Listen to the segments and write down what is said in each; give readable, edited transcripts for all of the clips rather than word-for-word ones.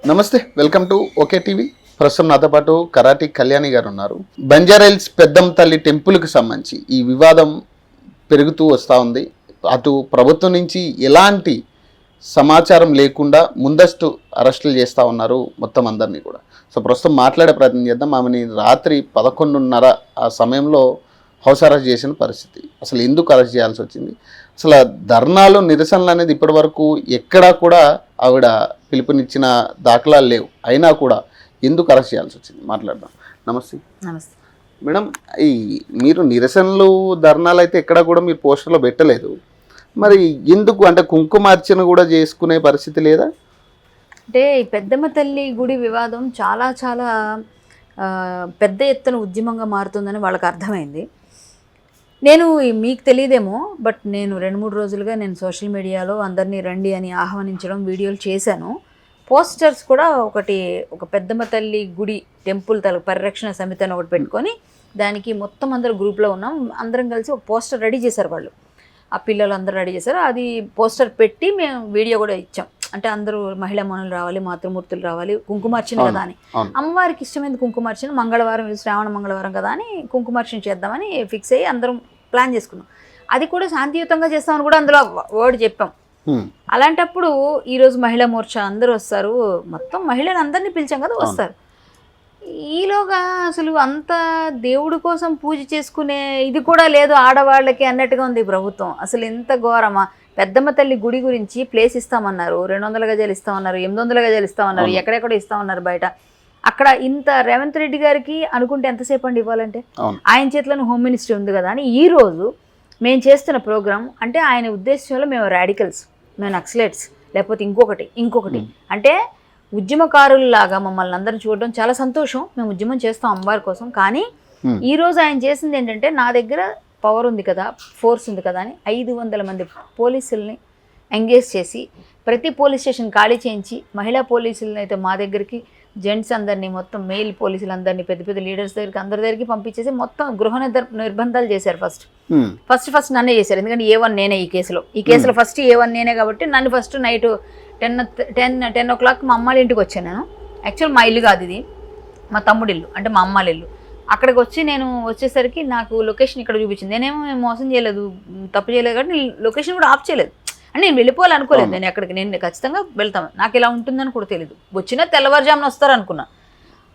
నమస్తే, welcome to okay TV. ప్రస్తుతం నాతో పాటు కరాటి కళ్యాణి గారు ఉన్నారు. బంజారాహిల్స్ పెద్దమ్మ తల్లి టెంపుల్కి సంబంధించి ఈ వివాదం పెరుగుతూ వస్తూ ఉంది. అటు ప్రభుత్వం నుంచి ఎలాంటి సమాచారం లేకుండా ముందస్తు అరెస్టులు చేస్తూ ఉన్నారు మొత్తం అందరినీ కూడా. సో ప్రస్తుతం మాట్లాడే ప్రయత్నం చేద్దాం. ఆమెని రాత్రి 11:30 ఆ సమయంలో హౌస్ అరెస్ట్ చేసిన పరిస్థితి. అసలు ఎందుకు అరెస్ట్ చేయాల్సి వచ్చింది, అసలు ధర్నాలు నిరసనలు అనేది ఇప్పటి వరకు ఎక్కడా కూడా ఆవిడ పిలుపునిచ్చిన దాఖలాలు లేవు. అయినా కూడా ఎందుకు అరెస్ట్ చేయాల్సి వచ్చింది మాట్లాడదాం. నమస్తే. నమస్తే మేడం, ఈ మీరు నిరసనలు ధర్నాలు అయితే ఎక్కడా కూడా మీరు పోస్టర్లో పెట్టలేదు, మరి ఎందుకు? అంటే కుంకుమార్చన కూడా చేసుకునే పరిస్థితి లేదా? అంటే ఈ పెద్దమ్మ తల్లి గుడి వివాదం చాలా చాలా పెద్ద ఎత్తున ఉద్యమంగా మారుతుందని వాళ్ళకి అర్థమైంది. నేను మీకు తెలియదేమో, బట్ నేను 2-3 రోజులుగా నేను సోషల్ మీడియాలో అందరినీ రండి అని ఆహ్వానించడం వీడియోలు చేశాను. పోస్టర్స్ కూడా ఒక పెద్దమ్మ తల్లి గుడి టెంపుల్ పరిరక్షణ సమితి అని ఒకటి పెట్టుకొని దానికి మొత్తం అందరూ గ్రూప్లో ఉన్నాం. అందరం కలిసి ఒక పోస్టర్ రెడీ చేశారు వాళ్ళు. ఆ పిల్లలు అందరూ రెడీ చేశారు. అది పోస్టర్ పెట్టి మేము వీడియో కూడా ఇచ్చాం. అంటే అందరూ మహిళా మనులు రావాలి, మాతృమూర్తులు రావాలి, కుంకుమార్చన కదా అని, అమ్మవారికి ఇష్టమైంది కుంకుమార్చన, మంగళవారం శ్రావణ మంగళవారం కదా అని కుంకుమార్చన చేద్దామని ఫిక్స్ అయ్యి అందరం ప్లాన్ చేసుకున్నాం. అది కూడా శాంతియుతంగా చేస్తామని కూడా అందులో వర్డ్ చెప్పాం. అలాంటప్పుడు ఈరోజు మహిళా మోర్చా అందరూ వస్తారు, మొత్తం మహిళలు అందరినీ పిలిచాం కదా, వస్తారు. ఈలోగా అసలు అంత దేవుడి కోసం పూజ చేసుకునే ఇది కూడా లేదు ఆడవాళ్ళకి అన్నట్టుగా ఉంది ప్రభుత్వం. అసలు ఎంత ఘోరమా! పెద్దమ్మ తల్లి గుడి గురించి ప్లేస్ ఇస్తామన్నారు, 200 గజాలు ఇస్తామన్నారు, 800 గజాలు ఇస్తామన్నారు, ఎక్కడెక్కడ ఇస్తామన్నారు బయట. అక్కడ ఇంత రేవంత్ రెడ్డి గారికి అనుకుంటే ఎంతసేపు అండి ఇవ్వాలంటే, ఆయన చేతిలో హోమ్ మినిస్ట్రీ ఉంది కదా అని ఈరోజు మేము చేస్తున్న ప్రోగ్రాం అంటే ఆయన ఉద్దేశంలో మేము రాడికల్స్, మేము నక్సలైట్స్, లేకపోతే ఇంకొకటి అంటే ఉద్యమకారుల్లాగా మమ్మల్ని అందరం చూడడం చాలా సంతోషం. మేము ఉద్యమం చేస్తాం అమ్మవారి కోసం. కానీ ఈరోజు ఆయన చేసింది ఏంటంటే, నా దగ్గర పవర్ ఉంది కదా, ఫోర్స్ ఉంది కదా అని 500 మంది పోలీసుల్ని ఎంగేజ్ చేసి ప్రతి పోలీస్ స్టేషన్ ఖాళీ చేయించి, మహిళా పోలీసులని అయితే మా దగ్గరికి, జెంట్స్ అందరినీ, మొత్తం మెయిల్ పోలీసులందరినీ పెద్ద పెద్ద లీడర్స్ దగ్గరికి అందరి దగ్గరికి పంపించేసి మొత్తం గృహ నిర్బంధాలు చేశారు. ఫస్ట్ నన్నే చేశారు. ఎందుకంటే A1 నేనే ఈ కేసులో ఫస్ట్ A1 నేనే కాబట్టి నన్ను ఫస్ట్ నైట్ 10 o'clock మా అమ్మాళ్ళ ఇంటికి వచ్చాను. నేను యాక్చువల్ మా ఇల్లు కాదు ఇది, మా తమ్ముడి ఇల్లు, అంటే మా అమ్మాళ్ళ ఇల్లు. అక్కడికి వచ్చి నేను వచ్చేసరికి నాకు లొకేషన్ ఇక్కడ చూపించింది. నేనేమో మోసం చేయలేదు, తప్పు చేయలేదు కాబట్టి నేను లొకేషన్ కూడా ఆఫ్ చేయలేదు. అంటే నేను వెళ్ళిపోవాలనుకోలేదు. నేను ఎక్కడికి నేను ఖచ్చితంగా వెళ్తాను, నాకు ఇలా ఉంటుందని కూడా తెలియదు. వచ్చినా తెల్లవారుజామున వస్తారనుకున్నా.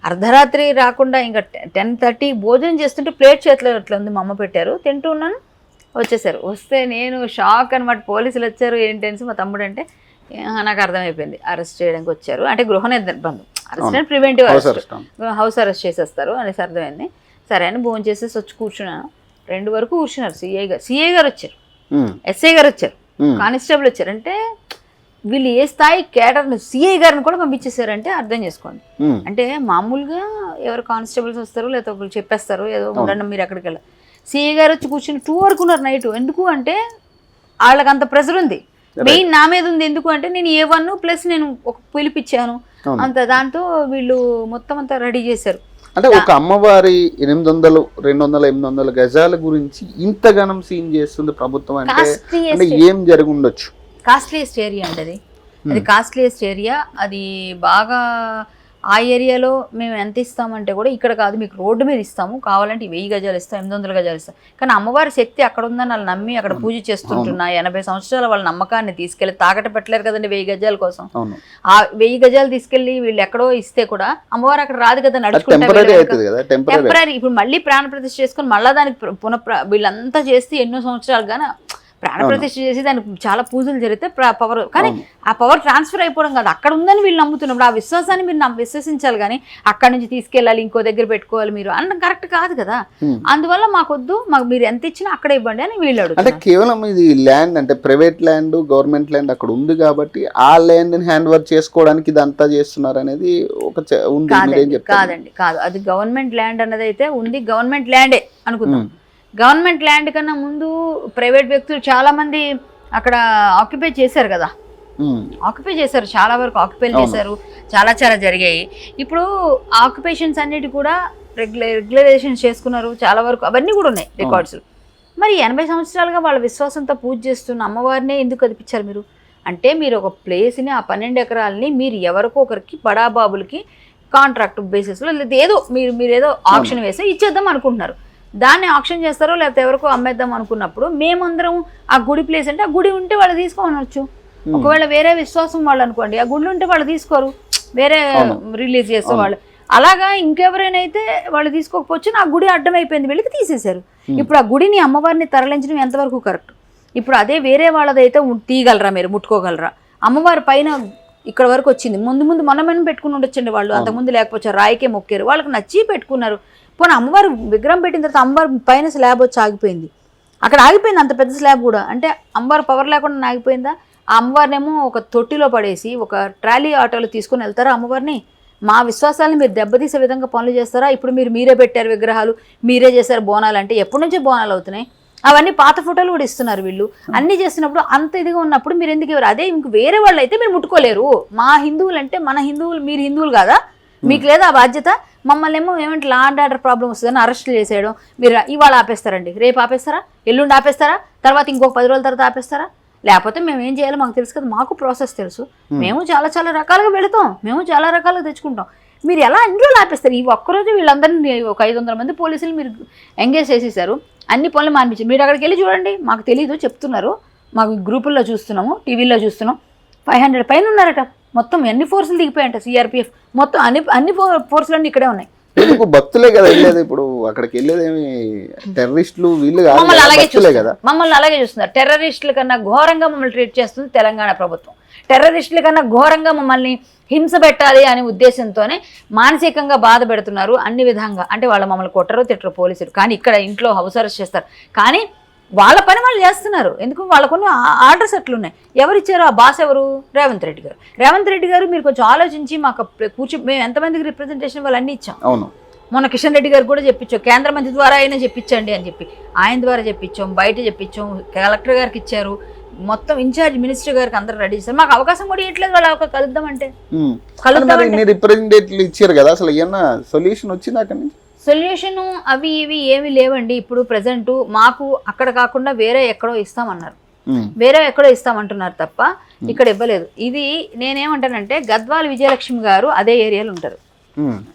అర్ధరాత్రి రాకుండా ఇంకా 10:30 భోజనం చేస్తుంటే ప్లేట్ చేతిలో అట్లా ఉంది, మా అమ్మ పెట్టారు, తింటూ ఉన్నాను, వచ్చేసారు. వస్తే నేను షాక్ అనమాట. పోలీసులు వచ్చారు, ఏంటని మా తమ్ముడు అంటే నాకు అర్థమైపోయింది, అరెస్ట్ చేయడానికి వచ్చారు. అంటే గృహ నిర్బంధం, అరెస్ట్ అంటే ప్రివెంటివ్ అరెస్ట్, హౌస్ అరెస్ట్ చేసేస్తారు అనేసి అర్థమైంది. సరే అని భోజనం చేసేసి వచ్చి కూర్చున్నాను. 2 వరకు కూర్చున్నారు. సిఐ గారు వచ్చారు, ఎస్ఐ గారు వచ్చారు, కానిస్టేబుల్ వచ్చారు. అంటే వీళ్ళు ఏ స్థాయి కేడర్ని, సిఐ గారిని కూడా పంపించేశారంటే అర్థం చేసుకోండి. అంటే మామూలుగా ఎవరు కానిస్టేబుల్స్ వస్తారు, లేకపోతే ఒకరు చెప్పేస్తారు ఏదో ఉండండి మీరు ఎక్కడికి వెళ్ళారు. సిఐ గారు వచ్చి కూర్చుని 2 వరకు ఉన్నారు నైట్. ఎందుకు అంటే వాళ్ళకి అంత ప్రెజర్ ఉంది, మెయిన్ నా మీద ఉంది. ఎందుకు అంటే నేను A1 ప్లస్ నేను ఒక పిలిపించాను అంత, దాంతో వీళ్ళు మొత్తం అంతా రెడీ చేశారు. అంటే ఒక అమ్మవారి 800, 200, 800 గజాల గురించి ఇంతగానం సీన్ చేస్తుంది ప్రభుత్వం అంటే ఏం జరిగి ఉండొచ్చు? కాస్ట్లీయెస్ట్ ఏరియా అండి అది కాస్ట్లీయెస్ట్ ఏరియా. అది బాగా ఆ ఏరియాలో మేము ఎంత ఇస్తామంటే కూడా ఇక్కడ కాదు, మీకు రోడ్డు మీద ఇస్తాము, కావాలంటే 1000 గజాలు ఇస్తాం, 800 గజాలు ఇస్తాం. కానీ అమ్మవారి శక్తి అక్కడ ఉందని వాళ్ళు నమ్మి అక్కడ పూజ చేస్తుంటున్నా 80 సంవత్సరాల వాళ్ళ నమ్మకాన్ని తీసుకెళ్లి తాకట పెట్టలేరు కదండి 1000 గజాల కోసం. ఆ 1000 గజాలు తీసుకెళ్లి వీళ్ళు ఎక్కడో ఇస్తే కూడా అమ్మవారు అక్కడ రాదు కదా, నడుచుకుంటే టెంపరీ. ఇప్పుడు మళ్ళీ ప్రాణ ప్రతిష్ఠ చేసుకుని మళ్ళీ దానికి వీళ్ళంతా చేస్తే ఎన్నో సంవత్సరాలు గానీ ప్రాణప్రతిష్ఠ చేసి దానికి చాలా పూజలు జరిగితే పవర్, కానీ ఆ పవర్ ట్రాన్స్ఫర్ అయిపోవడం కాదు, అక్కడ ఉందని వీళ్ళు నమ్ముతున్నప్పుడు ఆ విశ్వాసాన్ని మీరు విశ్వసించాలి. కానీ అక్కడ నుంచి తీసుకెళ్ళాలి, ఇంకో దగ్గర పెట్టుకోవాలి మీరు అనడం కరెక్ట్ కాదు కదా. అందువల్ల మాకొద్దు, మాకు మీరు ఎంత ఇచ్చినా అక్కడే ఇవ్వండి అని వీళ్ళు అడుగుతారు. అంటే కేవలం ఇది ల్యాండ్ అంటే ప్రైవేట్ ల్యాండ్, గవర్నమెంట్ ల్యాండ్ అక్కడ ఉంది కాబట్టి ఆ ల్యాండ్ ని హ్యాండ్ ఓవర్ చేసుకోవడానికి ఇదంతా చేస్తున్నారు అనేది ఒక కాదు. అది గవర్నమెంట్ ల్యాండ్ అన్నది అయితే ఉంది, గవర్నమెంట్ ల్యాండే అనుకుందాం. గవర్నమెంట్ ల్యాండ్ కన్నా ముందు ప్రైవేట్ వ్యక్తులు చాలా మంది అక్కడ ఆక్యుపై చేశారు కదా, ఆక్యుపై చేశారు, చాలా వరకు ఆక్యుపై చేశారు, చాలా జరిగాయి. ఇప్పుడు ఆక్యుపేషన్స్ అన్నిటి కూడా రెగ్యులరేషన్స్ చేసుకున్నారు, చాలా వరకు అవన్నీ కూడా ఉన్నాయి రికార్డ్స్. మరి 80 సంవత్సరాలుగా వాళ్ళ విశ్వాసంతో పూజ చేస్తున్న అమ్మవారినే ఎందుకు కదిపించారు మీరు? అంటే మీరు ఒక ప్లేస్ని ఆ 12 ఎకరాలని మీరు ఎవరికో ఒకరికి బడాబాబులకి కాంట్రాక్ట్ బేసిస్లో లేదా ఏదో మీరు ఏదో ఆప్షన్ వేసి ఇచ్చేద్దాం అనుకుంటున్నారు. దాన్ని ఆప్షన్ చేస్తారో లేకపోతే ఎవరికో అమ్మేద్దాం అనుకున్నప్పుడు మేమందరం ఆ గుడి ప్లేస్ అంటే ఆ గుడి ఉంటే వాళ్ళు తీసుకోవచ్చు. ఒకవేళ వేరే విశ్వాసం వాళ్ళు అనుకోండి, ఆ గుళ్ళు ఉంటే వాళ్ళు తీసుకోరు, వేరే రిలీజ్ చేసే వాళ్ళు. అలాగా ఇంకెవరైనా అయితే వాళ్ళు తీసుకోకపోవచ్చు, ఆ గుడి అడ్డం అయిపోయింది, వీళ్ళకి తీసేశారు. ఇప్పుడు ఆ గుడిని అమ్మవారిని తరలించడం ఎంతవరకు కరెక్ట్? ఇప్పుడు అదే వేరే వాళ్ళదైతే తీయగలరా, మీరు ముట్టుకోగలరా? అమ్మవారి పైన ఇక్కడ వరకు వచ్చింది, ముందు మనమేనా పెట్టుకుని ఉండొచ్చండి వాళ్ళు, అంతకుముందు లేకపోతే రాయికే మొక్కారు, వాళ్ళకి నచ్చి పెట్టుకున్నారు. పోనీ అమ్మవారు విగ్రహం పెట్టిన తర్వాత అమ్మవారి పైన స్లాబ్ వచ్చి ఆగిపోయింది, అక్కడ ఆగిపోయింది అంత పెద్ద స్లాబ్ కూడా. అంటే అమ్మవారు పవర్ లేకుండా ఆగిపోయిందా? ఆ అమ్మవారినేమో ఒక తొట్టిలో పడేసి ఒక ట్రాలీ ఆటోలో తీసుకుని వెళ్తారా అమ్మవారిని? మా విశ్వాసాలను మీరు దెబ్బతీసే విధంగా పనులు చేస్తారా? ఇప్పుడు మీరే పెట్టారు విగ్రహాలు, మీరే చేశారు బోనాలు అంటే ఎప్పటి నుంచో బోనాలు అవుతున్నాయి, అవన్నీ పాత ఫోటోలు కూడా ఇస్తున్నారు వీళ్ళు. అన్నీ చేస్తున్నప్పుడు అంత ఇదిగా ఉన్నప్పుడు మీరు ఎందుకు ఎవరు? అదే ఇంక వేరే వాళ్ళు అయితే మీరు ముట్టుకోలేరు. మా హిందువులు అంటే మన హిందువులు, మీరు హిందువులు కాదా? మీకు లేదా ఆ బాధ్యత? మమ్మల్ని ఏమో ఏమంటే లా అండ్ ఆర్డర్ ప్రాబ్లం వస్తుందని అరెస్టులు చేసేయడం. మీరు ఇవాళ ఆపేస్తారండి, రేపు ఆపేస్తారా, ఎల్లుండి ఆపేస్తారా, తర్వాత ఇంకొక 10 రోజుల తర్వాత ఆపేస్తారా? లేకపోతే మేము ఏం చేయాలో మాకు తెలుసు కదా, మాకు ప్రాసెస్ తెలుసు, మేము చాలా రకాలుగా వెళతాం, మేము చాలా రకాలుగా తెచ్చుకుంటాం. మీరు ఎలా అన్ని రోజులు ఆపేస్తారు? ఈ ఒక్కరోజు వీళ్ళందరినీ ఒక 500 మంది పోలీసులు మీరు ఎంగేజ్ చేసేసారు, అన్ని పనులు మానిపించారు. మీరు అక్కడికి వెళ్ళి చూడండి, మాకు తెలీదు చెప్తున్నారు, మాకు గ్రూపుల్లో చూస్తున్నాము, టీవీలో చూస్తున్నాం, 500 పైన ఉన్నారట. మొత్తం ఎన్ని ఫోర్సులు దిగిపోయాయంట, సిఆర్పిఎఫ్ మొత్తం అన్ని ఫోర్సులన్నీ ఇక్కడే ఉన్నాయి. ఎందుకు భక్తులే కదా వెళ్ళేది, ఇప్పుడు అక్కడికి వెళ్ళేది ఏమి టెర్రరిస్టులు వీళ్ళు కాదు, మమ్మల్ని అలాగే కదా. మమ్మల్ని అలాగే చూస్తున్నారు. టెర్రరిస్టుల కన్నా ఘోరంగా మమ్మల్ని ట్రీట్ చేస్తుంది తెలంగాణ ప్రభుత్వం. టెర్రరిస్టుల కన్నా ఘోరంగా మమ్మల్ని హింస పెట్టాలి అనే ఉద్దేశంతోనే మానసికంగా బాధ పెడుతున్నారు అన్ని విధంగా. అంటే వాళ్ళు మమ్మల్ని కొట్టరు తిట్టరు పోలీసులు, కానీ ఇక్కడ ఇంట్లో హౌస్ అరెస్ట్ చేస్తారు, కానీ వాళ్ళ పని వాళ్ళు చేస్తున్నారు. ఎందుకు? వాళ్ళకున్న ఆర్డర్స్ అట్లున్నాయి. ఎవరిచ్చారు ఆ బాస్? ఎవరు? రేవంత్ రెడ్డి గారు. రేవంత్ రెడ్డి గారు మీరు కొంచెం ఆలోచించి మాకు మేము ఎంతమందికి రిప్రజెంటేషన్ వాళ్ళు అన్నీ ఇచ్చాం. అవును, మొన్న కిషన్ రెడ్డి గారు కూడా చెప్పించాం, కేంద్ర మంత్రి ద్వారా అయినా చెప్పించండి అని చెప్పి ఆయన ద్వారా చెప్పించాం, బయట చెప్పించాం, కలెక్టర్ గారికి ఇచ్చారు, మొత్తం ఇన్ఛార్జ్ మినిస్టర్ గారికి అందరూ రెడీ చేశారు. మాకు అవకాశం కూడా ఇవ్వట్లేదు, వాళ్ళు కలుద్దామంటే. రిప్రజెంటేటివ్లు ఇచ్చారు కదా, అసలు ఏమన్నా సొల్యూషన్ వచ్చింది అక్కడి నుంచి? సొల్యూషన్ అవి ఇవి ఏమి లేవండి. ఇప్పుడు ప్రజెంట్ మాకు అక్కడ కాకుండా వేరే ఎక్కడో ఇస్తామన్నారు, వేరే ఎక్కడో ఇస్తామంటున్నారు తప్ప ఇక్కడ ఇవ్వలేదు. ఇది నేనేమంటానంటే గద్వాల విజయలక్ష్మి గారు అదే ఏరియాలో ఉంటారు.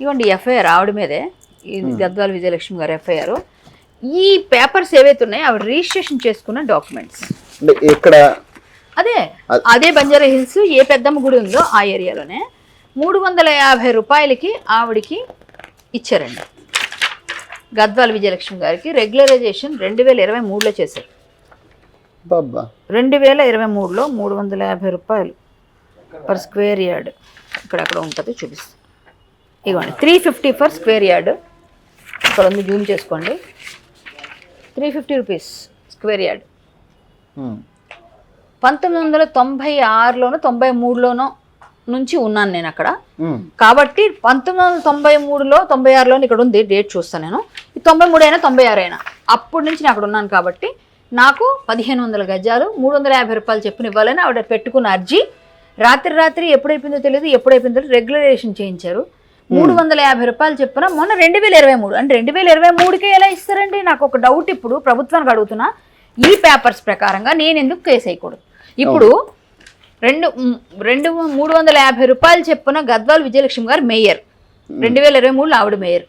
ఇవ్వండి ఎఫ్ఐఆర్ ఆవిడ మీదే, గద్వాల విజయలక్ష్మి గారు ఎఫ్ఐఆర్. ఈ పేపర్స్ ఏవైతే ఉన్నాయో ఆవిడ రిజిస్ట్రేషన్ చేసుకున్న డాక్యుమెంట్స్ ఇక్కడ అదే బంజారా హిల్స్ ఏ పెద్దమ్మ గుడి ఉందో ఆ ఏరియాలోనే 350 రూపాయలకి ఆవిడికి ఇచ్చారండి. గద్వాల విజయలక్ష్మి గారికి రెగ్యులరైజేషన్ 2023లో చేశారు. 2023లో 350 రూపాయలు పర్ స్క్వేర్ యార్డ్. ఇక్కడెక్కడ ఉంటుంది చూపిస్తాను. ఇవ్వండి 350 ఫర్ స్క్వేర్ యార్డ్. ఇక్కడ ఉంది, జూమ్ చేసుకోండి. 350 రూపీస్ స్క్వేర్ యార్డ్. 1996లోనో 93లోనో నుంచి ఉన్నాను నేను అక్కడ, కాబట్టి 1993లో 96లో ఇక్కడ ఉంది, డేట్ చూస్తాను నేను. 93 అయినా 96 అయినా అప్పటి నుంచి నేను అక్కడ ఉన్నాను, కాబట్టి నాకు 1500 గజాలు 350 రూపాయలు చెప్పుని ఇవ్వాలని ఆవిడ పెట్టుకున్న అర్జీ. రాత్రి ఎప్పుడైపోయిందో తెలియదు, రెగ్యులరేషన్ చేయించారు. 350 రూపాయలు చెప్పున మొన్న 2023, అంటే 2023కే ఎలా ఇస్తారండి? నాకు ఒక డౌట్. ఇప్పుడు ప్రభుత్వానికి అడుగుతున్నా, ఈ పేపర్స్ ప్రకారంగా నేను ఎందుకు కేసు వేయకూడదు? ఇప్పుడు 350 రూపాయలు చెప్పున గద్వాల విజయలక్ష్మి గారు మేయర్, 2023లో ఆవిడ మేయర్.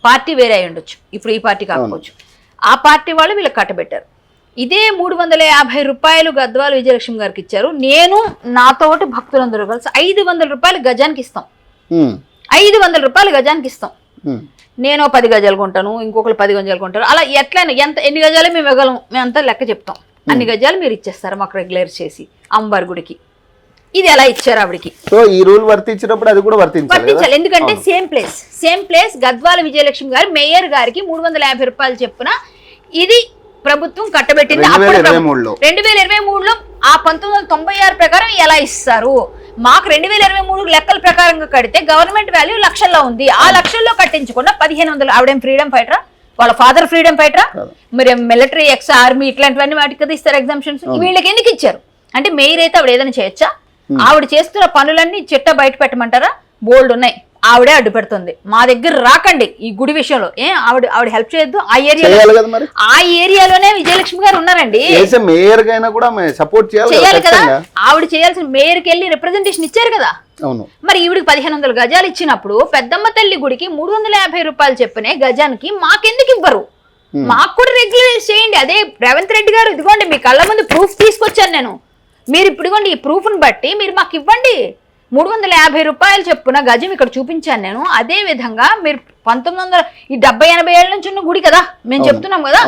పార్టీ వేరే అయి ఉండొచ్చు, ఇప్పుడు ఈ పార్టీ కాకపోవచ్చు. ఆ పార్టీ వాళ్ళు వీళ్ళకి కట్టబెట్టారు. ఇదే 350 రూపాయలు గద్వాల విజయలక్ష్మి గారికి ఇచ్చారు. నేను నాతోటి భక్తులందరూ కలిసి 500 రూపాయలు గజానికి ఇస్తాం. 500 రూపాయలు గజానికి ఇస్తాం. నేను 10 గజాలు కొంటాను, ఇంకొకరు 10 గజాలు కొంటారు. అలా ఎట్లయినా ఎన్ని గజాలు మేము ఇవ్వగలం, మేమంతా లెక్క చెప్తాం. అన్ని గజాలు మీరు ఇచ్చేస్తారు మాకు రెగ్యులర్ చేసి అమ్మవారి గుడికి. ఇది ఎలా ఇచ్చారు ఆవిడికి? సో ఈ రూల్ వర్తించినప్పుడు అది కూడా వర్తించాలి. ఎందుకంటే సేమ్ ప్లేస్ గద్వాల విజయలక్ష్మి గారు మేయర్ గారికి 350 రూపాయలు చెప్పున ఇది ప్రభుత్వం కట్టబెట్టింది. 2023లో ఆ 1996 ప్రకారం ఎలా ఇస్తారు? మాకు 2023 లెక్కల ప్రకారంగా కడితే గవర్నమెంట్ వాల్యూ లక్షల్లో ఉంది. ఆ లక్షల్లో కట్టించకుండా 1500. ఆవిడేం ఫ్రీడమ్ ఫైటరా? వాళ్ళ ఫాదర్ ఫ్రీడమ్ ఫైటరా? మరి మిలిటరీ, ఎక్స్ ఆర్మీ ఇట్లాంటివన్నీ వాటికి కదా ఇస్తారు ఎగ్జామ్షన్స్. వీళ్ళకి ఎందుకు ఇచ్చారు? అంటే మేయర్ అయితే ఆవిడ ఏదైనా చేయొచ్చా? ఆవిడ చేస్తున్న పనులన్నీ చిట్ట బయట పెట్టమంటారా? బోల్డ్ ఉన్నాయి. ఆవిడే అడ్డు పెడుతుంది. మా దగ్గర రాకండి ఈ గుడి విషయంలో. ఆవిడ హెల్ప్ చేయొద్దు. ఆ ఏరియాలోనే విజయలక్ష్మి గారు ఉన్నారండి. మేయర్ గైనా కూడా సపోర్ట్ చేయాలి కదా. ఆవిడ చేయాల్సిన మేయర్కి వెళ్ళి రిప్రజెంటేషన్ ఇచ్చారు కదా. మరి ఈవిడికి 1500 గజాలు ఇచ్చినప్పుడు పెద్దమ్మ తల్లి గుడికి 350 రూపాయలు చెప్పినే గజానికి మాకెందుకు ఇవ్వరు? మాకు కూడా రెగ్యులరైజ్ చేయండి. అదే రేవంత్ రెడ్డి గారు, ఇదిగోండి మీ కళ్ళ ముందు ప్రూఫ్ తీసుకొచ్చాను నేను, మీరు ఇప్పుడు ఇదిగోండి ఈ ప్రూఫ్ని బట్టి మీరు మాకు ఇవ్వండి. 350 రూపాయలు చెప్పున గజం ఇక్కడ చూపించాను నేను. అదే విధంగా మీరు 1970-80 ఏళ్ళ నుంచి ఉన్న గుడి కదా మేము చెప్తున్నాం కదా.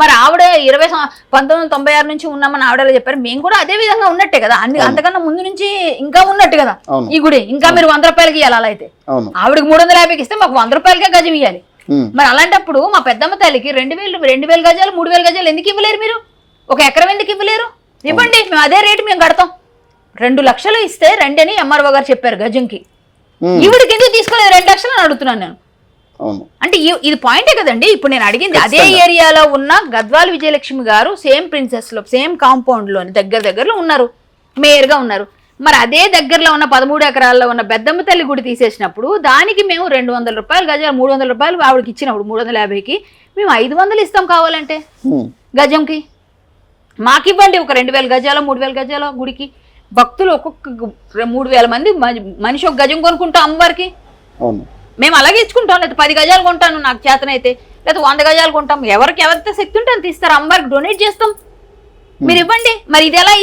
మరి ఆవిడ 1996 నుంచి ఉన్నామని ఆవిడ చెప్పారు. మేము కూడా అదే విధంగా ఉన్నట్టే కదా. అంతకన్నా ముందు నుంచి ఇంకా ఉన్నట్టు కదా ఈ గుడి. ఇంకా మీరు 100 రూపాయలకి ఇవ్వాలి. అలా అయితే ఆవిడకి 350కి ఇస్తే మాకు 100 రూపాయలకే గజం ఇవ్వాలి. మరి అలాంటప్పుడు మా పెద్దమ్మ తల్లికి 2000 గజాలు 3000 గజాలు ఎందుకు ఇవ్వలేరు? మీరు 1 ఎకరం ఎందుకు ఇవ్వలేరు? ఇవ్వండి, మేము అదే రేటు మేము కడతాం. 2 లక్షలు ఇస్తే రండి అని ఎంఆర్ఓ గారు చెప్పారు గజంకి. ఈవిడికి ఎందుకు తీసుకోలేదు 2 లక్షలు అని అడుగుతున్నాను నేను. అంటే ఇది పాయింటే కదండి. ఇప్పుడు నేను అడిగింది అదే ఏరియాలో ఉన్న గద్వాల విజయలక్ష్మి గారు సేమ్ ప్రిన్సెస్ లో సేమ్ కాంపౌండ్ లోని దగ్గరలో ఉన్నారు, మేయర్ గా ఉన్నారు. మరి అదే దగ్గరలో ఉన్న 13 ఎకరాల్లో ఉన్న పెద్దమ్మ తల్లి గుడి తీసేసినప్పుడు దానికి మేము 200 రూపాయలు గజాలు 300 రూపాయలు ఆవిడకి ఇచ్చినప్పుడు 350కి మేము 500 ఇస్తాం కావాలంటే గజంకి. మాకివ్వండి 2000 గజాలు 3000 గజాలు గుడికి. భక్తులు ఒక్కొక్క 3000 మంది మనిషి ఒక గజం కొనుక్కుంటాం అమ్మవారికి. మేము అలాగే ఇచ్చుకుంటాం. లేదా 10 గజాలు కొంటాను నాకు చేతనైతే, లేదా 100 గజాలు కొంటాం. ఎవరితో శక్తి ఉంటే అంత ఇస్తారు. అమ్మవారికి డొనేట్ చేస్తాం. మీరు ఇవ్వండి. మరి ఇది ఎలా?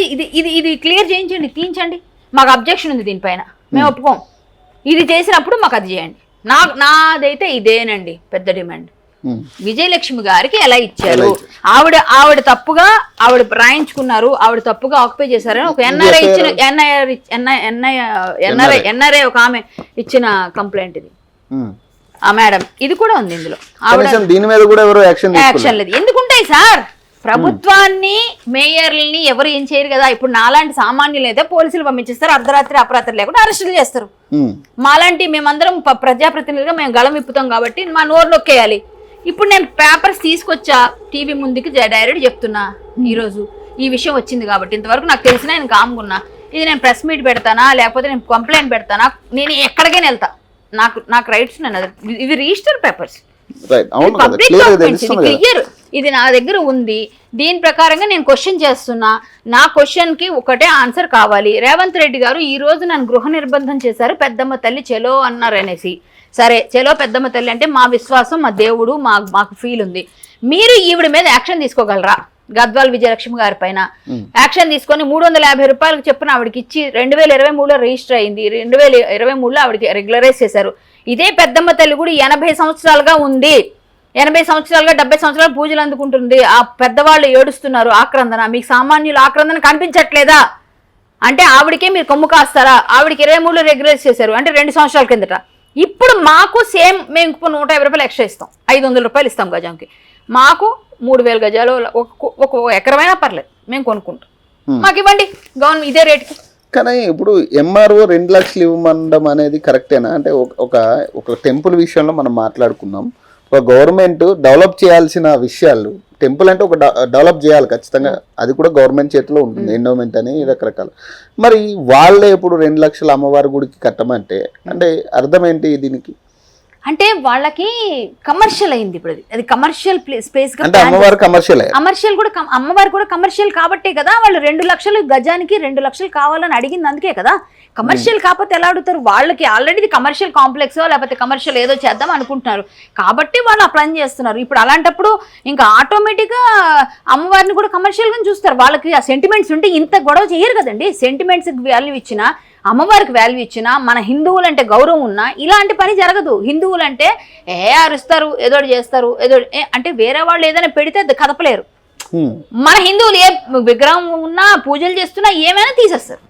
ఇది క్లియర్ చేయించండి, తీయించండి. మాకు అబ్జెక్షన్ ఉంది దీనిపైన, మేము ఒప్పుకోం. ఇది చేసినప్పుడు మాకు అది చేయండి. నాదైతే ఇదేనండి పెద్ద డిమాండ్. విజయలక్ష్మి గారికి ఎలా ఇచ్చారు? ఆవిడ తప్పుగా ఆవిడ రాయించుకున్నారు, ఆవిడ తప్పుగా ఆక్యుపై చేశారని ఒక ఎన్ఆర్ఐ ఇచ్చిన ఎన్ఆర్ఐ ఒక ఆమె ఇచ్చిన కంప్లైంట్ ఇది. ఆ మేడం ఇది కూడా ఉంది ఇందులో. దీని మీద కూడా ఎవరు యాక్షన్ లేదు. ఎందుకుంటాయి సార్? ప్రభుత్వాన్ని మేయర్లని ఎవరు ఏం చేయరు కదా. ఇప్పుడు నాలాంటి సామాన్యులు అయితే పోలీసులు పంపించేస్తారు, అర్ధరాత్రి అపరాత్రి లేకుండా అరెస్టులు చేస్తారు. మాలాంటి మేమందరం ప్రజాప్రతినిధులుగా మేము గళం విప్పుతాం కాబట్టి మా నోరు నొక్కేయాలి. ఇప్పుడు నేను పేపర్స్ తీసుకొచ్చా టీవీ ముందుకి డైరెక్ట్ చెప్తున్నా. ఈరోజు ఈ విషయం వచ్చింది కాబట్టి ఇంతవరకు నాకు తెలిసినా నేను కామ్గున్నా. ఇది నేను ప్రెస్ మీట్ పెడతానా లేకపోతే నేను కంప్లైంట్ పెడతానా, నేను ఎక్కడికైనా వెళ్తా. నాకు రైట్స్ నేను ఇది రిజిస్టర్ పేపర్స్, పబ్లిక్ డాక్యుమెంట్స్, ఇది క్లియర్. ఇది నా దగ్గర ఉంది. దీని ప్రకారంగా నేను క్వశ్చన్ చేస్తున్నా. నా క్వశ్చన్ కి ఒకటే ఆన్సర్ కావాలి. రేవంత్ రెడ్డి గారు ఈ రోజు నన్ను గృహ నిర్బంధం చేశారు, పెద్దమ్మ తల్లి చెలో అన్నారు అనేసి. సరే చెలో పెద్దమ్మ తల్లి అంటే మా విశ్వాసం, మా దేవుడు, మాకు ఫీల్ ఉంది. మీరు ఈవిడ మీద యాక్షన్ తీసుకోగలరా? గద్వాల విజయలక్ష్మి గారి పైన యాక్షన్ తీసుకొని 350 రూపాయలకు చెప్పిన ఆవిడకి ఇచ్చి 2023లో రిజిస్టర్ అయింది. 2023లో ఆవిడకి రెగ్యులరైజ్ చేశారు. ఇదే పెద్దమ్మ తల్లి కూడా 80 సంవత్సరాలుగా ఉంది. 80 సంవత్సరాలుగా 70 సంవత్సరాలు పూజలు అందుకుంటుంది. ఆ పెద్దవాళ్ళు ఏడుస్తున్నారు ఆక్రందన. మీకు సామాన్యులు ఆక్రందన కనిపించట్లేదా? అంటే ఆవిడకే మీరు కొమ్ము కాస్తారా? ఆవిడకి 23లో రెగ్యులరైజ్ చేశారు అంటే 2 సంవత్సరాల కిందట. ఇప్పుడు మాకు సేమ్ మేము 150 రూపాయలు ఎక్స్ట్రా ఇస్తాం, 500 రూపాయలు ఇస్తాం గజంకి. మాకు 3000 గజాలు ఒక ఎకరమైనా పర్లేదు మేము కొనుక్కుంటాం, మాకు ఇవ్వండి గవర్నమెంట్ ఇదే రేట్కి. కానీ ఇప్పుడు ఎంఆర్ఓ 2 లక్షలు ఇవ్వమండం అనేది కరెక్టేనా? అంటే ఒక టెంపుల్ విషయంలో మనం మాట్లాడుకున్నాం. ఒక గవర్నమెంట్ డెవలప్ చేయాల్సిన విషయాలు, టెంపుల్ అంటే ఒక డెవలప్ చేయాలి ఖచ్చితంగా, అది కూడా గవర్నమెంట్ చేతిలో ఉంటుంది, ఎండోమెంట్ అని రకరకాల. మరి వాళ్ళే ఇప్పుడు 2 లక్షల అమ్మవారి గుడికి కట్టమంటే అంటే అర్థం ఏంటి దీనికి? అంటే వాళ్ళకి కమర్షియల్ అయింది ఇప్పుడు. అది కమర్షియల్ స్పేస్ గా, అమ్మవారు కమర్షియల్ కూడా అమ్మవారు కూడా కమర్షియల్ కాబట్టే కదా వాళ్ళు 2 లక్షలు గజానికి 2 లక్షలు కావాలని అడిగింది. అందుకే కదా. కమర్షియల్ కాకపోతే ఎలా అడుగుతారు? వాళ్ళకి ఆల్రెడీ కమర్షియల్ కాంప్లెక్స్ లేకపోతే కమర్షియల్ ఏదో చేద్దాం అనుకుంటున్నారు కాబట్టి వాళ్ళు ఆ ప్లాన్ చేస్తున్నారు. ఇప్పుడు అలాంటప్పుడు ఇంకా ఆటోమేటిక్ గా అమ్మవారిని కూడా కమర్షియల్ గా చూస్తారు. వాళ్ళకి ఆ సెంటిమెంట్స్ ఉంటే ఇంత గొడవ చేయరు కదండి. సెంటిమెంట్స్ వాల్యూ ఇచ్చినా, అమ్మవారికి వాల్యూ ఇచ్చినా, మన హిందువులు అంటే గౌరవం ఉన్నా ఇలాంటి పని జరగదు. హిందువులు అంటే అరుస్తారు, ఏదో చేస్తారు, ఏదో అంటే వేరే వాళ్ళు ఏదైనా పెడితే కదపలేరు. మన హిందువులు ఏ విగ్రహం ఉన్నా పూజలు చేస్తున్నా ఏమైనా తీసేస్తారు.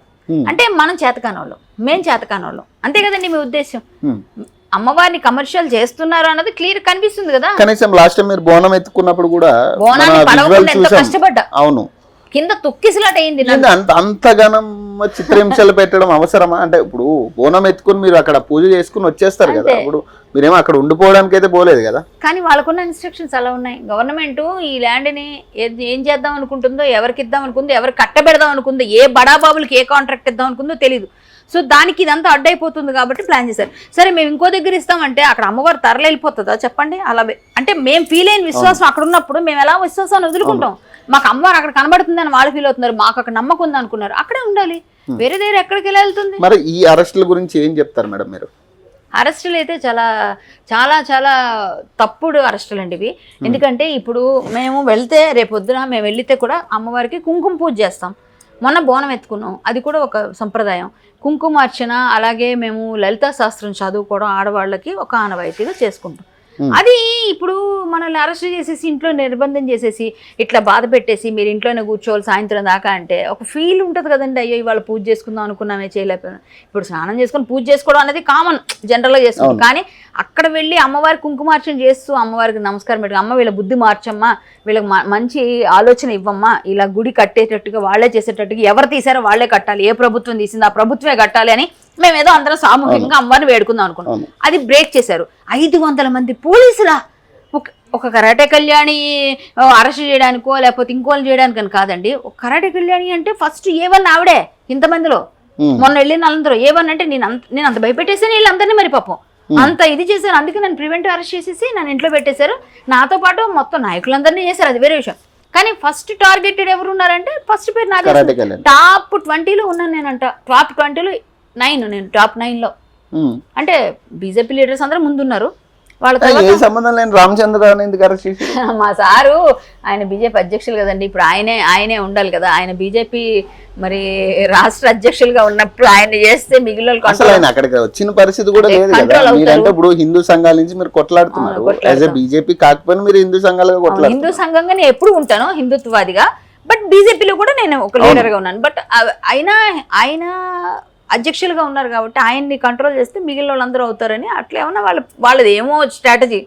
అంటే మనం చేతకానోళ్ళం, మేము చేతకానోళ్ళం, అంతే కదండి మీ ఉద్దేశం. అమ్మవారిని కమర్షియల్ చేస్తున్నారు అన్నది క్లియర్ కనిపిస్తుంది కదా. కనీసం లాస్ట్ టైం మీరు బోనం ఎత్తుకున్నప్పుడు కూడా బోనాన్ని పడవకుండా ఎంతో కష్టపడ్డా, అవును కింద తొక్కిసలాట అయింది. అంతగానం చిత్రహింసలు పెట్టడం అవసరమా? అంటే ఇప్పుడు బోనం ఎత్తుకుని మీరు అక్కడ పూజ చేసుకుని వచ్చేస్తారు కదా, అప్పుడు మీరేమో అక్కడ ఉండిపోవడానికి అయితే పోలేదు కదా. కానీ వాళ్ళకున్న ఇన్స్ట్రక్షన్స్ అలా ఉన్నాయి. గవర్నమెంట్ ఈ ల్యాండ్ని ఏం చేద్దాం అనుకుంటుందో, ఎవరికి ఇద్దాం అనుకుందో, ఎవరికి కట్టబెడదాం అనుకుందో, ఏ బడాబాబులకి ఏ కాంట్రాక్ట్ ఇద్దాం అనుకుందో తెలియదు. సో దానికి ఇదంతా అడ్డైపోతుంది కాబట్టి ప్లాన్ చేశారు. సరే మేము ఇంకో దగ్గర ఇస్తామంటే అక్కడ అమ్మవారు తరలి వెళ్ళిపోతుందా చెప్పండి? అలా అంటే మేము ఫీల్ అయిన విశ్వాసం అక్కడ ఉన్నప్పుడు మేము ఎలా విశ్వాసాన్ని వదులుకుంటాం? మాకు అమ్మవారు అక్కడ కనబడుతుందని వాళ్ళు ఫీల్ అవుతున్నారు, మాకు అక్కడ నమ్మకం ఉంది అనుకున్నారు, అక్కడే ఉండాలి. వేరే దగ్గర ఎక్కడికి వెళ్ళి వెళ్తుంది? మరి ఈ అరెస్టుల గురించి ఏం చెప్తారు మేడం మీరు? అరెస్టులు అయితే చాలా చాలా చాలా తప్పుడు అరెస్టులు అండి ఇవి. ఎందుకంటే ఇప్పుడు మేము వెళ్తే రేపొద్దున మేము వెళ్తే కూడా అమ్మవారికి కుంకుమ పూజ చేస్తాం. మొన్న బోనం ఎత్తుకున్నాం, అది కూడా ఒక సంప్రదాయం. కుంకుమార్చన, అలాగే మేము లలితా శాస్త్రం చదువుకోవడం ఆడవాళ్ళకి ఒక ఆనవాయితీగా చేసుకుంటాం. అది ఇప్పుడు మనల్ని అరెస్ట్ చేసేసి ఇంట్లో నిర్బంధం చేసేసి ఇట్లా బాధ పెట్టేసి మీరు ఇంట్లోనే కూర్చోవాలి సాయంత్రం దాకా అంటే ఒక ఫీల్ ఉంటుంది కదండి. అయ్యో ఇవాళ పూజ చేసుకుందాం అనుకున్నామే చేయలేకపోయినా. ఇప్పుడు స్నానం చేసుకొని పూజ చేసుకోవడం అనేది కామన్, జనరల్గా చేసుకుంటాం. కానీ అక్కడ వెళ్ళి అమ్మవారి కుంకుమార్చన చేస్తూ అమ్మవారికి నమస్కారం పెట్టి, అమ్మ వీళ్ళ బుద్ధి మార్చమ్మా, వీళ్ళకి మంచి ఆలోచన ఇవ్వమ్మా, ఇలా గుడి కట్టేటట్టుగా వాళ్ళే చేసేటట్టుగా, ఎవరు తీసారో వాళ్ళే కట్టాలి, ఏ ప్రభుత్వం తీసింది ఆ ప్రభుత్వమే కట్టాలి అని మేము ఏదో అందరం సామూహికంగా అమ్మవారిని వేడుకుందాం అనుకున్నాం. అది బ్రేక్ చేశారు. 500 మంది పోలీసులా ఒక కరాటే కళ్యాణి అరెస్ట్ చేయడానికో లేకపోతే ఇంకోళ్ళు చేయడానికని కాదండి. ఒక కరాటే కళ్యాణి అంటే ఫస్ట్ A1 ఆవిడే ఇంతమందిలో. మొన్న వెళ్ళిన వాళ్ళందరూ A1 అంటే నేను అంత భయపెట్టేసాను వీళ్ళందరినీ, మరి పాపం అంత ఇది చేశారు. అందుకే నన్ను ప్రివెంటివ్ అరెస్ట్ చేసేసి నన్ను ఇంట్లో పెట్టేశారు. నాతో పాటు మొత్తం నాయకులందరినీ చేశారు, అది వేరే విషయం. కానీ ఫస్ట్ టార్గెటెడ్ ఎవరు ఉన్నారంటే ఫస్ట్ పేరు నాది. టాప్ 20లో ఉన్నాను నేనంట. టాప్ 20లో 9, నేను టాప్ 9లో. అంటే బీజేపీ లీడర్స్ అందరూ ముందున్నారు. వాళ్ళ సంబంధం లేని రామచంద్రరావు ఎందుకు అరెస్ట్ చేశారు? మా సారు ఆయన బీజేపీ అధ్యక్షులు కదండి. ఇప్పుడు ఆయనే ఉండాలి కదా. ఆయన బీజేపీ మరి రాష్ట్ర అధ్యక్షులుగా ఉన్నప్పుడు ఆయన చేస్తే మిగిలిన అక్కడికి వచ్చిన పరిస్థితి కూడా లేదు కదా. మీరంటే ఇప్పుడు హిందూ సంఘాల నుంచి మీరు కొట్లాడుతున్నారు. బీజేపీ కాకపోయినా మీరు హిందూ సంఘాలుగా కొట్లాడుతున్నారు. హిందూ సంఘంగా నేను ఎప్పుడు ఉంటాను హిందుత్వవాదిగా. బట్ బీజేపీలో కూడా నేను ఒక లీడర్గా ఉన్నాను. బట్ ఆయన అధ్యక్షులుగా ఉన్నారు కాబట్టి ఆయన్ని కంట్రోల్ చేస్తే మిగిలిన వాళ్ళందరూ అవుతారని అట్లా ఏమన్నా వాళ్ళది ఏమో స్ట్రాటజీ.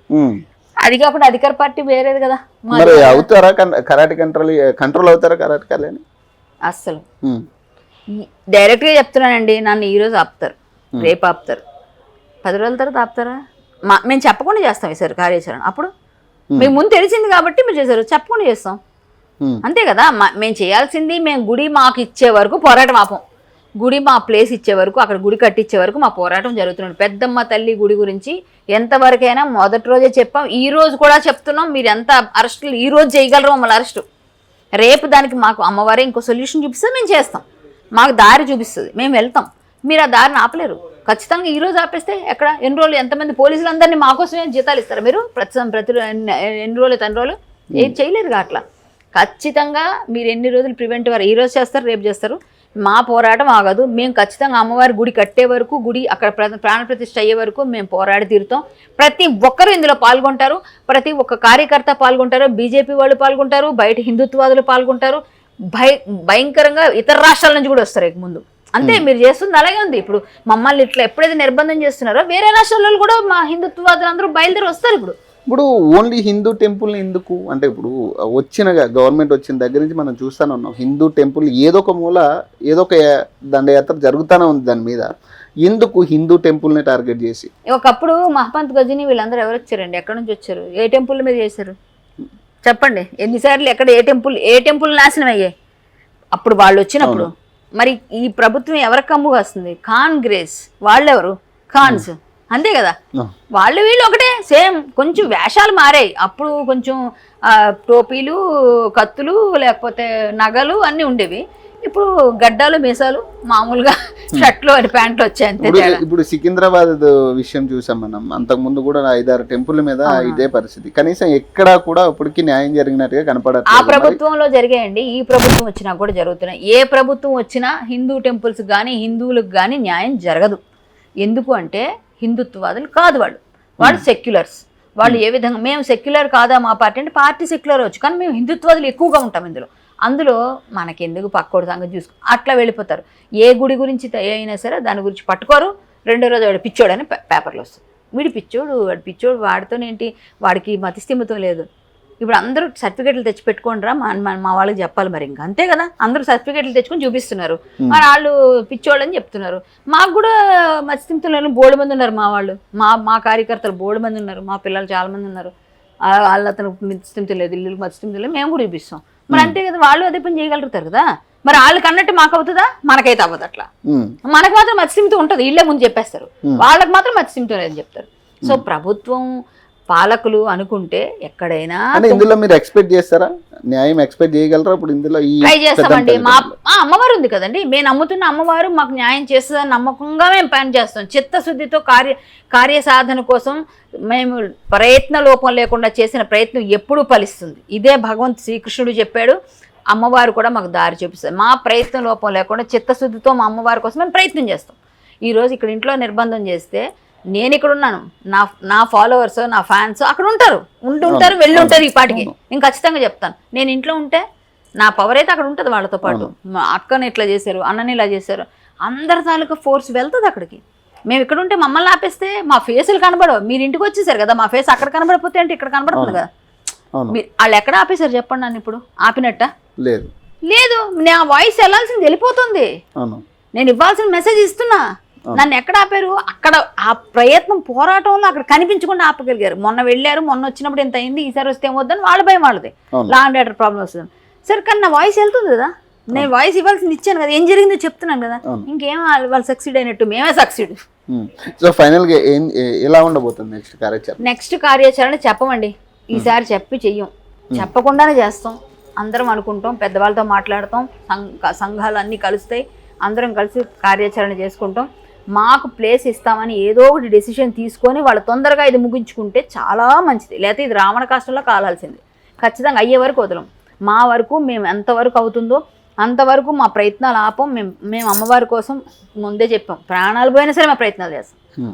అది కాకుండా అధికార పార్టీ వేరేది కదా. మరి అవుతారా కరాటే కంట్రోల్ అవుతారా కరాటే కళ్యాణి? అస్సలు డైరెక్ట్ గా చెప్తున్నానండి. నన్ను ఈ రోజు ఆపుతారు, రేపు ఆపుతారు, 10 రోజుల తర్వాత ఆపుతారా? మేము చెప్పకుండా చేస్తాం ఈసారి కార్యాచరణ. అప్పుడు మీకు ముందు తెలిసింది కాబట్టి మీరు చేశారు, చెప్పకుండా చేస్తాం అంతే కదా. మేము చేయాల్సింది మేము గుడి మాకు ఇచ్చే వరకు పోరాటం ఆపం. గుడి మా ప్లేస్ ఇచ్చే వరకు, అక్కడ గుడి కట్టించే వరకు మా పోరాటం జరుగుతుంది. పెద్దమ్మ తల్లి గుడి గురించి ఎంతవరకైనా మొదటి రోజే చెప్పాం, ఈ రోజు కూడా చెప్తున్నాం. మీరు ఎంత అరెస్టులు ఈ రోజు చేయగలరు మమ్మల్ని అరెస్టు, రేపు దానికి మాకు అమ్మవారే ఇంకో సొల్యూషన్ చూపిస్తే మేము చేస్తాం. మాకు దారి చూపిస్తుంది, మేము వెళ్తాం. మీరు ఆ దారిని ఆపలేరు. ఖచ్చితంగా ఈ రోజు ఆపేస్తే ఎక్కడ ఎన్ని రోజులు ఎంతమంది పోలీసులందరినీ మాకోసమే జీతాలు ఇస్తారు మీరు? ప్రతి ఎన్ని రోజులు తన్ని రోజులు ఏది చేయలేరుగా. అట్లా ఖచ్చితంగా మీరు ఎన్ని రోజులు ప్రివెంటివ్ ఈ రోజు చేస్తారు, రేపు చేస్తారు. మా పోరాటం ఆగదు. మేము ఖచ్చితంగా అమ్మవారి గుడి కట్టే వరకు, గుడి అక్కడ ప్రాణప్రతిష్ఠ అయ్యే వరకు మేము పోరాడి తీరుతాం. ప్రతి ఒక్కరూ ఇందులో పాల్గొంటారు, ప్రతి ఒక్క కార్యకర్త పాల్గొంటారు, బీజేపీ వాళ్ళు పాల్గొంటారు, బయట హిందుత్వవాదులు పాల్గొంటారు, భయంకరంగా ఇతర రాష్ట్రాల నుంచి కూడా వస్తారు ముందు. అంతే మీరు చేస్తుంది అలాగే ఉంది. ఇప్పుడు మమ్మల్ని ఇట్లా ఎప్పుడైతే నిర్బంధం చేస్తున్నారో వేరే రాష్ట్రాలలో కూడా మా హిందుత్వవాదులు అందరూ బయలుదేరి వస్తారు. ఇప్పుడు ఓన్లీ హిందూ టెంపుల్ ఎందుకు అంటే, ఇప్పుడు వచ్చిన గవర్నమెంట్ వచ్చిన దగ్గర నుంచి మనం చూస్తూనే ఉన్నాం, హిందూ టెంపుల్ ఏదో ఒక మూల ఏదో ఒక దండయాత్ర జరుగుతూనే ఉంది. దాని మీద ఎందుకు హిందూ టెంపుల్ని టార్గెట్ చేసి? ఒకప్పుడు మహపంత్ గజని వీళ్ళందరూ ఎవరు వచ్చారండి? ఎక్కడి నుంచి వచ్చారు? ఏ టెంపుల్ మీద చేశారు చెప్పండి? ఎన్నిసార్లు ఎక్కడ ఏ టెంపుల్ నాశనం అయ్యాయి అప్పుడు వాళ్ళు వచ్చినప్పుడు? మరి ఈ ప్రభుత్వం ఎవరికి కమ్ముగా వస్తుంది? కాంగ్రెస్ వాళ్ళెవరు? ఖాన్స్ అంతే కదా. వాళ్ళు వీళ్ళు ఒకటే సేమ్, కొంచెం వేషాలు మారాయి. అప్పుడు కొంచెం టోపీలు, కత్తులు, లేకపోతే నగలు అన్నీ ఉండేవి. ఇప్పుడు గడ్డాలు, మీసాలు, మామూలుగా షర్ట్లు అని ప్యాంట్లు వచ్చాయి అంతే. ఇప్పుడు సికింద్రాబాద్ విషయం చూసాం మనం. అంతకుముందు కూడా 5-6 టెంపుల్ మీద ఇదే పరిస్థితి. కనీసం ఎక్కడా కూడా ఇప్పటికీ న్యాయం జరిగినట్టుగా కనపడట్లేదు. ఆ ప్రభుత్వంలో జరిగాయండి, ఈ ప్రభుత్వం వచ్చినా కూడా జరుగుతున్నాయి. ఏ ప్రభుత్వం వచ్చినా హిందూ టెంపుల్స్ కానీ హిందువులకు కానీ న్యాయం జరగదు. ఎందుకు అంటే హిందుత్వవాదులు కాదు వాళ్ళు సెక్యులర్స్. వాళ్ళు ఏ విధంగా మేము సెక్యులర్ కాదా మా పార్టీ అంటే పార్టీ సెక్యులర్ వచ్చు, కానీ మేము హిందుత్వాదులు ఎక్కువగా ఉంటాం అందులో మనకెందుకు పక్కోడు సంగతి చూసుకో అట్లా వెళ్ళిపోతారు. ఏ గుడి గురించి అయినా సరే దాని గురించి పట్టుకోరు. రెండో రోజు వాడు పిచ్చోడు అని పేపర్లో వస్తుంది. వాడు పిచ్చోడు వాడితోనేంటి, వాడికి మతిస్థిమితం లేదు. ఇప్పుడు అందరూ సర్టిఫికెట్లు తెచ్చి పెట్టుకోండిరా మా వాళ్ళకి చెప్పాలి మరి. ఇంకా అంతే కదా, అందరూ సర్టిఫికెట్లు తెచ్చుకొని చూపిస్తున్నారు, మరి వాళ్ళు పిచ్చోళ్ళని చెప్తున్నారు. మాకు కూడా మత్స్యస్థితులను బోర్డు మంది ఉన్నారు, మా వాళ్ళు మా కార్యకర్తలు బోర్డు మంది ఉన్నారు, మా పిల్లలు చాలా మంది ఉన్నారు. వాళ్ళు అతను మత్స్యస్థితి లేదు, ఇల్లు మత్స్యస్థితి లేదు, మేము కూడా చూపిస్తాం. మరి అంతే కదా, వాళ్ళు అదే పని చేయగలుగుతారు కదా. మరి వాళ్ళకి అన్నట్టు మాకు అవుతుందా? మనకైతే అవ్వదు అట్లా. మనకు మాత్రం మత్స్యంతో ఉంటుంది, వీళ్ళే ముందు చెప్పేస్తారు. వాళ్ళకి మాత్రం మత్స్యంతో లేదని చెప్తారు. సో ప్రభుత్వం పాలకులు అనుకుంటే ఎక్కడైనా ఇందులో మీరు ఎక్స్పెక్ట్ చేస్తారా, న్యాయం ఎక్స్పెక్ట్ చేయగలరా? ఇప్పుడు ఇందులో ట్రై చేస్తామండి. మా అమ్మవారు ఉంది కదండి, మేము నమ్ముతున్న అమ్మవారు మాకు న్యాయం చేస్తుందని నమ్మకంగా మేము పని చేస్తాం. చిత్తశుద్ధితో కార్యసాధన కోసం మేము ప్రయత్న లోపం లేకుండా చేసిన ప్రయత్నం ఎప్పుడూ ఫలిస్తుంది. ఇదే భగవంత్ శ్రీకృష్ణుడు చెప్పాడు, అమ్మవారు కూడా మాకు దారి చూపిస్తుంది. మా ప్రయత్నం లోపం లేకుండా చిత్తశుద్ధితో మా అమ్మవారి కోసం మేము ప్రయత్నం చేస్తాం. ఈరోజు ఇక్కడ ఇంట్లో నిర్బంధం చేస్తే నేను ఇక్కడ ఉన్నాను, నా ఫాలోవర్స్, నా ఫ్యాన్స్ అక్కడ ఉంటారు, ఉంటారు, వెళ్ళి ఉంటారు. ఈ పాటికి నేను ఖచ్చితంగా చెప్తాను, నేను ఇంట్లో ఉంటే నా పవర్ అయితే అక్కడ ఉంటుంది వాళ్ళతో పాటు. మా అక్కని ఇట్లా చేశారు, అన్నని ఇలా చేశారు, అందరి తాలూకా ఫోర్స్ వెళ్తుంది అక్కడికి. మేము ఇక్కడ ఉంటే మమ్మల్ని ఆపేస్తే మా ఫేసులు కనబడవు. మీరు ఇంటికి వచ్చేసారు కదా, మా ఫేస్ అక్కడ కనబడిపోతే అంటే ఇక్కడ కనబడుతుంది కదా. మీరు వాళ్ళు ఎక్కడ ఆపేశారు చెప్పండి నన్ను? ఇప్పుడు ఆపినట్ట లేదు, లేదు. నా వాయిస్ వెళ్ళాల్సింది వెళ్ళిపోతుంది, నేను ఇవ్వాల్సిన మెసేజ్ ఇస్తున్నా. నన్ను ఎక్కడ ఆపారు? అక్కడ ఆ ప్రయత్నం పోరాటంలో అక్కడ కనిపించకుండా ఆపగలిగారు. మొన్న వెళ్ళారు, మొన్న వచ్చినప్పుడు ఎంత అయింది, ఈసారి వస్తే ఏమవుద్దని వాళ్ళ భయం వాళ్ళది. లా అండ్ ఆర్డర్ ప్రాబ్లం వస్తుంది. సరే, కానీ నా వాయిస్ వెళ్తుంది కదా, నేను వాయిస్ ఇవ్వాల్సింది ఇచ్చాను కదా, ఏం జరిగిందో చెప్తున్నాను కదా. ఇంకేం వాళ్ళు సక్సీడ్ అయినట్టు, మేమే సక్సీడ్. సో ఫైనల్ గా ఎలా ఉండబోతుంది నెక్స్ట్ కార్యాచరణ? నెక్స్ట్ కార్యాచరణ చెప్పమండి, ఈసారి చెప్పి చెయ్యం, చెప్పకుండానే చేస్తాం. అందరం అనుకుంటాం, పెద్దవాళ్ళతో మాట్లాడతాం, సంఘాలు అన్నీ కలుస్తాయి, అందరం కలిసి కార్యాచరణ చేసుకుంటాం. మాకు ప్లేస్ ఇస్తామని ఏదో ఒకటి డెసిషన్ తీసుకొని వాళ్ళు తొందరగా ఇది ముగించుకుంటే చాలా మంచిది. లేకపోతే ఇది రావణ కాష్టంలో కాలాల్సింది. ఖచ్చితంగా అయ్యే వరకు వదలం. మా వరకు మేము ఎంతవరకు అవుతుందో అంతవరకు మా ప్రయత్నాలు ఆపం. మేము అమ్మవారి కోసం ముందే చెప్పాం, ప్రాణాలు పోయినా సరే మా ప్రయత్నాలు చేస్తాం.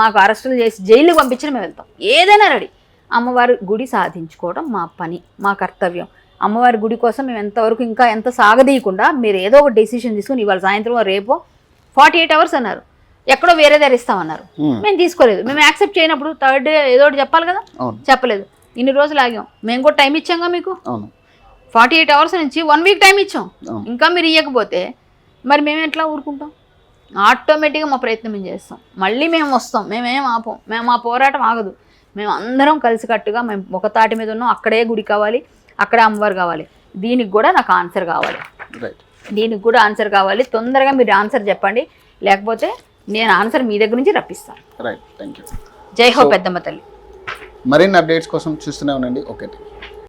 మాకు అరెస్టులు చేసి జైలుకి పంపించిన మేము వెళ్తాం, ఏదైనా రెడీ. అమ్మవారి గుడి సాధించుకోవడం మా పని, మా కర్తవ్యం. అమ్మవారి గుడి కోసం మేము ఎంతవరకు ఇంకా ఎంత సాగదీయకుండా మీరు ఏదో ఒక డెసిషన్ తీసుకుని ఇవాళ సాయంత్రం రేపో 48 hours అన్నారు, ఎక్కడో వేరే దగ్గర ఇస్తామన్నారు, మేము తీసుకోలేదు. మేము యాక్సెప్ట్ చేయనప్పుడు థర్డ్ డే ఏదో ఒకటి చెప్పాలి కదా, చెప్పలేదు. ఇన్ని రోజులు ఆగాం, మేము కూడా టైం ఇచ్చాంగా మీకు. 48 hours నుంచి 1 week టైం ఇచ్చాం, ఇంకా మీరు ఇవ్వకపోతే మరి మేము ఎట్లా ఊరుకుంటాం? ఆటోమేటిక్గా మా ప్రయత్నం మేము చేస్తాం, మళ్ళీ మేము వస్తాం, మేమేం ఆపం. మేము మా పోరాటం ఆగదు. మేము అందరం కలిసికట్టుగా మేము ఒక తాటి మీద ఉన్నాం. అక్కడే గుడి కావాలి, అక్కడే అమ్మవారు కావాలి. దీనికి కూడా నాకు ఆన్సర్ కావాలి, దీనికి కూడా ఆన్సర్ కావాలి. తొందరగా మీరు ఆన్సర్ చెప్పండి, లేకపోతే నేను ఆన్సర్ మీ దగ్గర నుంచి రప్పిస్తాను. Right, thank you. జై హో పెద్దమ్మ తల్లి. మరిన్ని అప్డేట్స్ కోసం చూస్తూనే ఉండండి. ఓకే.